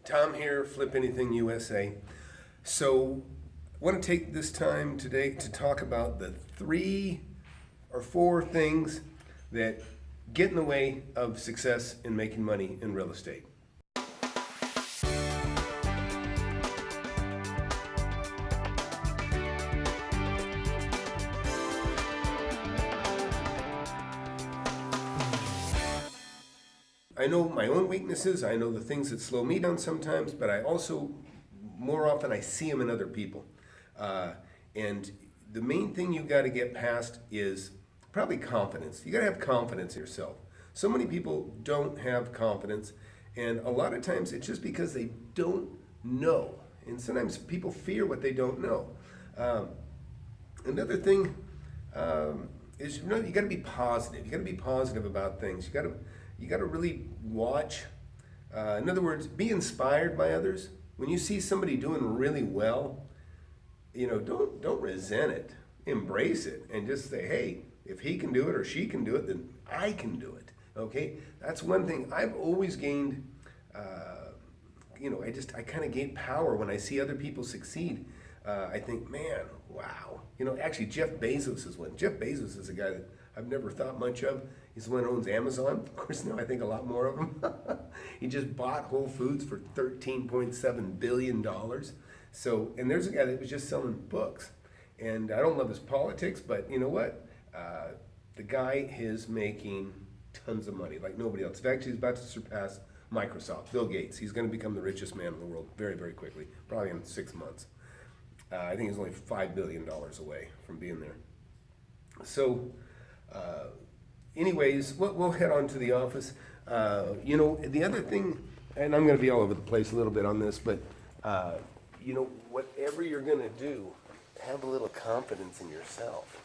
Tom here, Flip Anything USA. So, I want to take this time today to talk about the 3 or 4 things that get in the way of success in making money in real estate. I know my own weaknesses, I know the things that slow me down sometimes, but I also, more often, I see them in other people. And the main thing you got to get past is probably confidence. You got to have confidence in yourself. So many people don't have confidence, and a lot of times it's just because they don't know. And sometimes people fear what they don't know. Another thing is, you got to be positive. You got to be positive about things. You got to really watch. In other words, be inspired by others. When you see somebody doing really well, don't resent it. Embrace it and just say, hey, if he can do it or she can do it, then I can do it. Okay, that's one thing I've always gained. I kind of gain power when I see other people succeed. I think, man, wow. Actually, Jeff Bezos is one. Jeff Bezos is a guy that I've never thought much of. He's the one who owns Amazon. Of course, now I think a lot more of him. He just bought Whole Foods for $13.7 billion. So, and there's a guy that was just selling books. And I don't love his politics, but you know what? The guy is making tons of money like nobody else. In fact, he's about to surpass Microsoft, Bill Gates. He's going to become the richest man in the world very, very quickly, probably in 6 months. I think he's only $5 billion away from being there. So, anyways, we'll head on to the office. The other thing, and I'm going to be all over the place a little bit on this, but, whatever you're going to do, have a little confidence in yourself,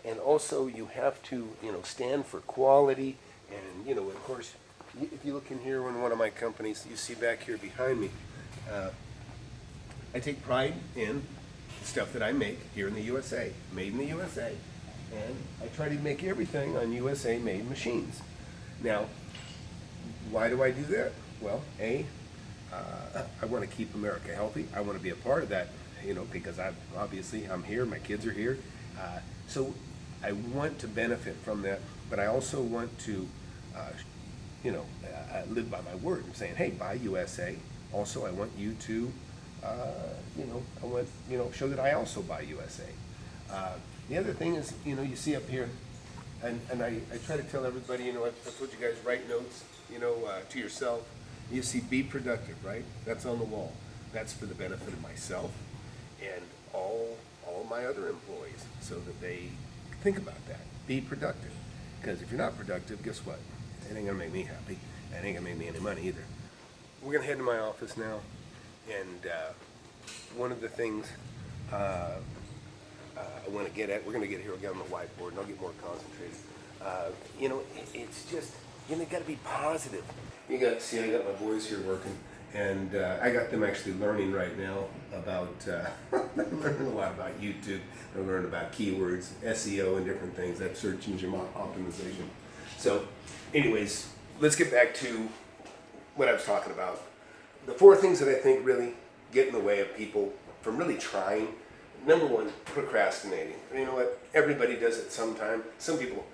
and also you have to, stand for quality. And, of course, if you look in here in one of my companies, you see back here behind me, I take pride in the stuff that I make here in the USA, made in the USA. And I try to make everything on USA made machines. Now, why do I do that? Well, I want to keep America healthy. I want to be a part of that, because I'm here, my kids are here. So I want to benefit from that, but I also want to, live by my word. I'm saying, hey, buy USA. Also, I want you to, show that I also buy USA. The other thing is, you see up here, and I try to tell everybody, I told you guys, write notes, to yourself. You see, be productive, right? That's on the wall. That's for the benefit of myself and all my other employees, so that they think about that. Be productive. Because if you're not productive, guess what? It ain't gonna make me happy. It ain't gonna make me any money either. We're gonna head to my office now, and one of the things I want to get at, we're going to get here, we'll get on the whiteboard, and I'll get more concentrated. It's just, got to be positive. I got my boys here working, and I got them actually learning right now about, they're learning a lot about YouTube. They're learning about keywords, SEO, and different things, that search engine optimization. So, anyways, let's get back to what I was talking about. The 4 things that I think really get in the way of people from really trying. Number 1, procrastinating. You know what? Everybody does it sometime. Some people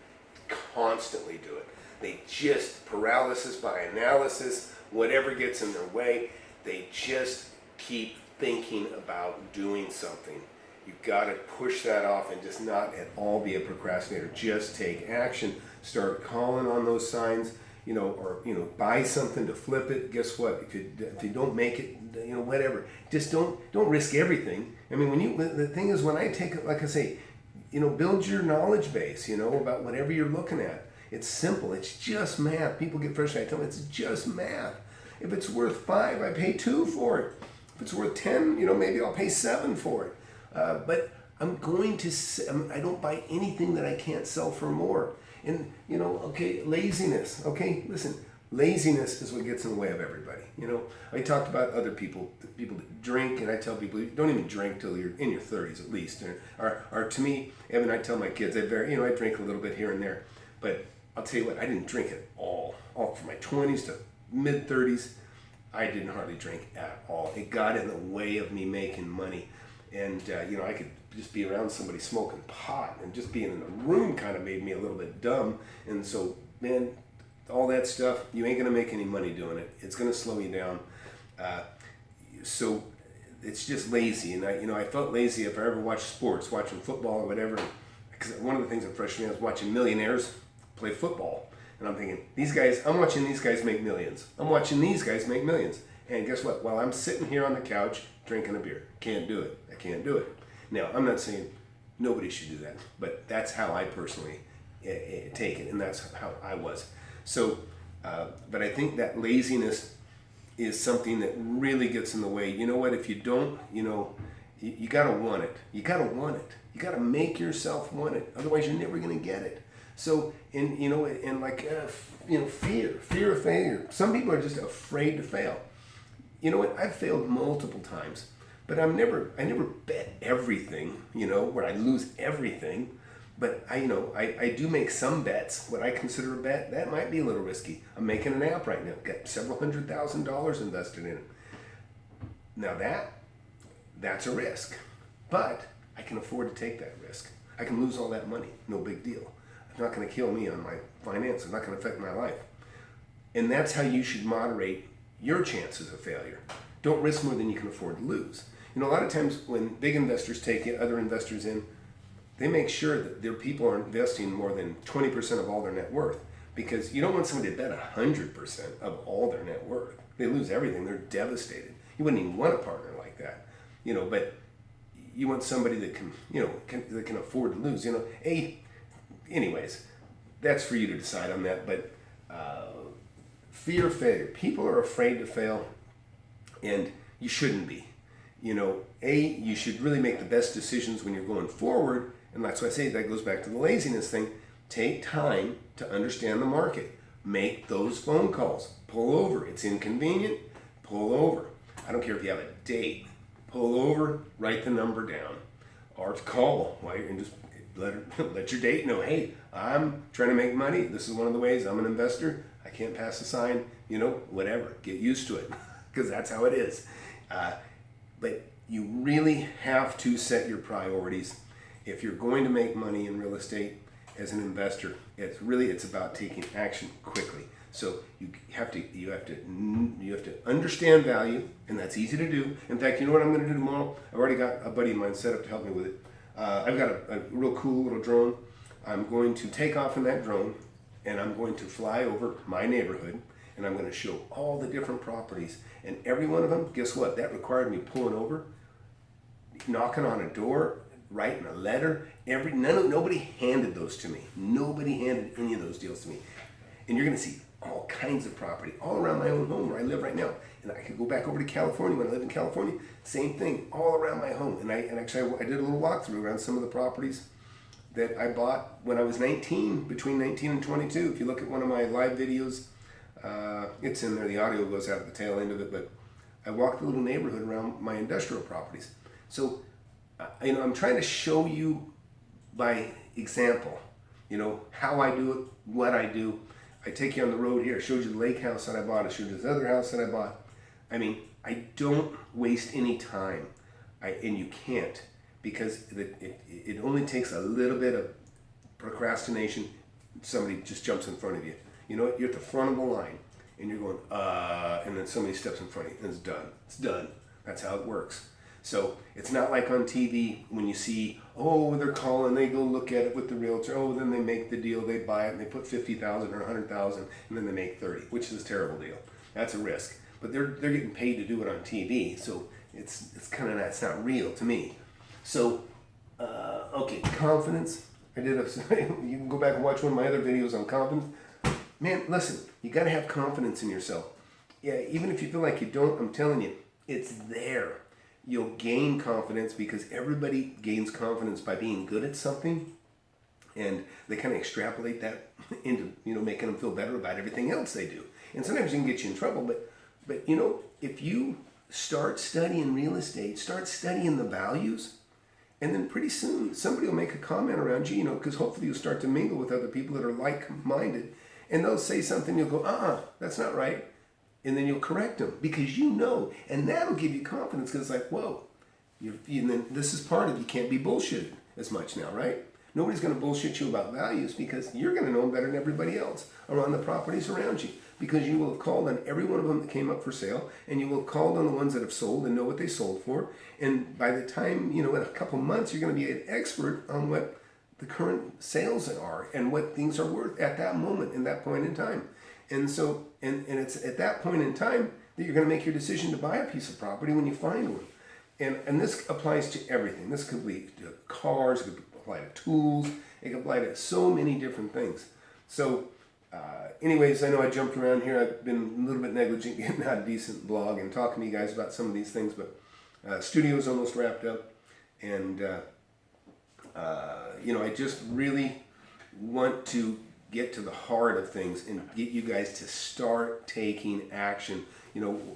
constantly do it. They just, paralysis by analysis, whatever gets in their way, they just keep thinking about doing something. You've got to push that off and just not at all be a procrastinator. Just take action. Start calling on those signs. Or buy something to flip it. Guess what? If you don't make it, whatever. Just don't risk everything. I mean, the thing is, when I take it, like I say, build your knowledge base. About whatever you're looking at. It's simple. It's just math. People get frustrated. I tell them it's just math. If it's worth 5, I pay 2 for it. If it's worth 10, maybe I'll pay 7 for it. But I'm going to. I don't buy anything that I can't sell for more. And, laziness, listen, laziness is what gets in the way of everybody. I talked about other people that drink, and I tell people, don't even drink till you're in your 30s at least. Or to me, Evan, I tell my kids, I drink a little bit here and there, but I'll tell you what, I didn't drink at all from my 20s to mid 30s. I didn't hardly drink at all. It got in the way of me making money. And, I could just be around somebody smoking pot, and just being in the room kind of made me a little bit dumb. And so, man, all that stuff, you ain't going to make any money doing it. It's going to slow you down. So it's just lazy. And I felt lazy if I ever watched sports, watching football or whatever. Because one of the things that frustrated me was watching millionaires play football. And I'm thinking, I'm watching these guys make millions. I'm watching these guys make millions. And guess what? While I'm sitting here on the couch drinking a beer, can't do it. I can't do it. Now, I'm not saying nobody should do that, but that's how I personally take it, and that's how I was. So, but I think that laziness is something that really gets in the way. You know what? If you don't, you gotta want it. You gotta want it. You gotta make yourself want it. Otherwise, you're never gonna get it. So, fear of failure. Some people are just afraid to fail. You know what? I've failed multiple times, but I never bet everything, where I lose everything. But I do make some bets. What I consider a bet, that might be a little risky. I'm making an app right now. Got several $100,000 invested in it. Now that's a risk, but I can afford to take that risk. I can lose all that money. No big deal. It's not going to kill me on my finance. It's not going to affect my life. And that's how you should moderate your chances of failure. Don't risk more than you can afford to lose. A lot of times when big investors take other investors in, they make sure that their people are investing more than 20% of all their net worth, because you don't want somebody to bet 100% of all their net worth. They lose everything. They're devastated. You wouldn't even want a partner like that, but you want somebody that can afford to lose. Anyways, that's for you to decide on that. But fear of failure. People are afraid to fail, and you shouldn't be. You should really make the best decisions when you're going forward, and that's why I say that goes back to the laziness thing. Take time to understand the market. Make those phone calls. Pull over. It's inconvenient. Pull over. I don't care if you have a date. Pull over, write the number down, or call, and just let your date know, hey, I'm trying to make money. This is one of the ways. I'm an investor. I can't pass a sign, whatever. Get used to it, because that's how it is. But you really have to set your priorities. If you're going to make money in real estate as an investor, it's about taking action quickly. So you have to understand value, and that's easy to do. In fact, you know what I'm going to do tomorrow? I've already got a buddy of mine set up to help me with it. I've got a real cool little drone. I'm going to take off in that drone, and I'm going to fly over my neighborhood, and I'm going to show all the different properties. And every one of them, guess what? That required me pulling over, knocking on a door, writing a letter. Nobody handed those to me. Nobody handed any of those deals to me. And you're going to see all kinds of property all around my own home where I live right now. And I could go back over to California when I lived in California. Same thing, all around my home. And actually I did a little walkthrough around some of the properties that I bought when I was 19, between 19 and 22. If you look at one of my live videos, it's in there. The audio goes out at the tail end of it, but I walked a little neighborhood around my industrial properties. So, I'm trying to show you by example, how I do it, what I do. I take you on the road here. I showed you the lake house that I bought. I showed you this other house that I bought. I don't waste any time. And you can't, because it only takes a little bit of procrastination. Somebody just jumps in front of you. You're at the front of the line, and you're going, and then somebody steps in front of you, and it's done. It's done. That's how it works. So it's not like on TV when you see, they're calling, they go look at it with the realtor, then they make the deal, they buy it, and they put $50,000 or $100,000, and then they make $30,000, which is a terrible deal. That's a risk. But they're getting paid to do it on TV, so it's that's not real to me. So, confidence. You can go back and watch one of my other videos on confidence. Man, listen, you got to have confidence in yourself. Yeah, even if you feel like you don't, I'm telling you, it's there. You'll gain confidence because everybody gains confidence by being good at something, and they kind of extrapolate that into making them feel better about everything else they do. And sometimes it can get you in trouble, but if you start studying real estate, start studying the values, and then pretty soon somebody will make a comment around you, because hopefully you'll start to mingle with other people that are like-minded, and they'll say something, you'll go, that's not right. and then you'll correct them because you know, and that'll give you confidence because it's like, whoa, and then this is part of, you can't be bullshitted as much now, right? Nobody's going to bullshit you about values because you're going to know them better than everybody else around the properties around you, because you will have called on every one of them that came up for sale, and you will have called on the ones that have sold and know what they sold for. And by the time, in a couple months, you're going to be an expert on what the current sales are and what things are worth at that moment, in that point in time. And so, and it's at that point in time that you're going to make your decision to buy a piece of property when you find one. And this applies to everything. This could be to cars, it could apply to tools, it could apply to so many different things. So, anyways, I know I jumped around here. I've been a little bit negligent getting out a decent blog and talking to you guys about some of these things, but studio's almost wrapped up, and I just really want to get to the heart of things and get you guys to start taking action.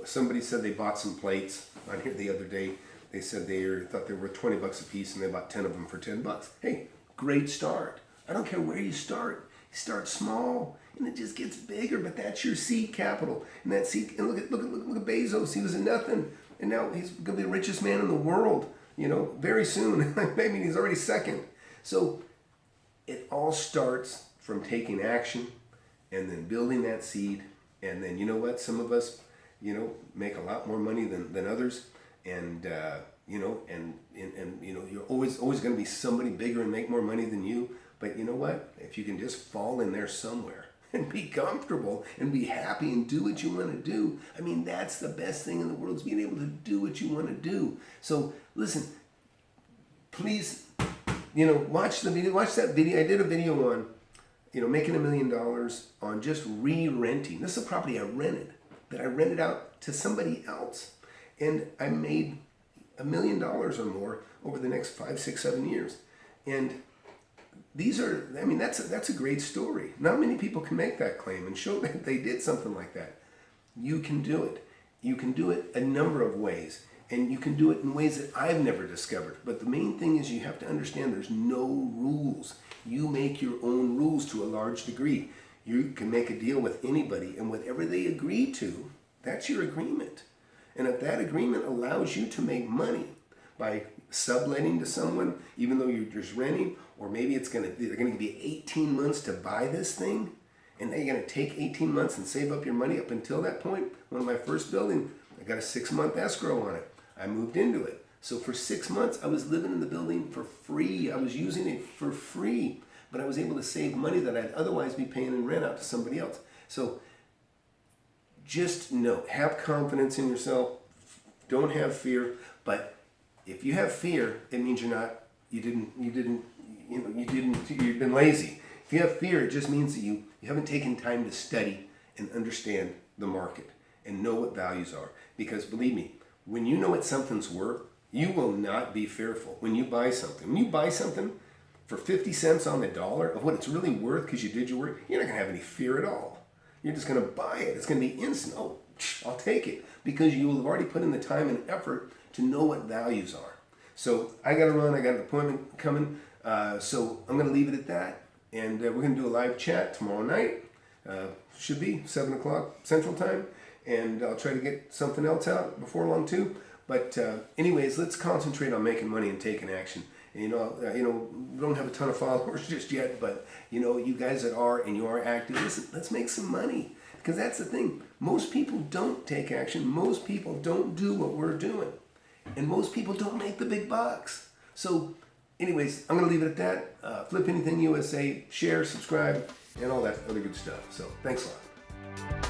Somebody said they bought some plates on here the other day. They said they thought they were worth $20 a piece, and they bought 10 of them for $10. Hey, great start. I don't care where you start. You start small, and it just gets bigger. But that's your seed capital, and that seed. And look at Bezos. He was a nothing, and now he's going to be the richest man in the world. Very soon. I mean, he's already second. So it all starts from taking action, and then building that seed, and then some of us, make a lot more money than others. And you're always going to be somebody bigger and make more money than you. But you know what? If you can just fall in there somewhere and be comfortable and be happy and do what you want to do, I mean, that's the best thing in the world, is being able to do what you want to do. So listen, please, watch the video. Watch that video. I did a video on, making $1 million on just re-renting. This is a property I rented, that I rented out to somebody else. And I made $1 million or more over the next 5, 6, 7 years. And that's a great story. Not many people can make that claim and show that they did something like that. You can do it. You can do it a number of ways. And you can do it in ways that I've never discovered. But the main thing is, you have to understand there's no rules. You make your own rules to a large degree. You can make a deal with anybody, and whatever they agree to, that's your agreement. And if that agreement allows you to make money by subletting to someone, even though you're just renting, or maybe they're going to be 18 months to buy this thing, and then you're going to take 18 months and save up your money up until that point. One of my first building, I got a 6-month escrow on it. I moved into it. So for 6 months, I was living in the building for free. I was using it for free, but I was able to save money that I'd otherwise be paying in rent out to somebody else. So just know, have confidence in yourself. Don't have fear. But if you have fear, it means you've been lazy. If you have fear, it just means that you haven't taken time to study and understand the market and know what values are. Because believe me, when you know what something's worth, you will not be fearful when you buy something. When you buy something for 50 cents on the dollar of what it's really worth because you did your work, you're not going to have any fear at all. You're just going to buy it. It's going to be instant. Oh, I'll take it. Because you will have already put in the time and effort to know what values are. So I got to run. I got an appointment coming. So I'm going to leave it at that. And we're going to do a live chat tomorrow night. Should be 7 o'clock Central Time. And I'll try to get something else out before long too. But anyways, let's concentrate on making money and taking action. And, we don't have a ton of followers just yet, but you guys that are, and you are active, listen, let's make some money. Because that's the thing. Most people don't take action. Most people don't do what we're doing. And most people don't make the big bucks. So anyways, I'm going to leave it at that. Flip Anything USA, share, subscribe, and all that other good stuff. So thanks a lot.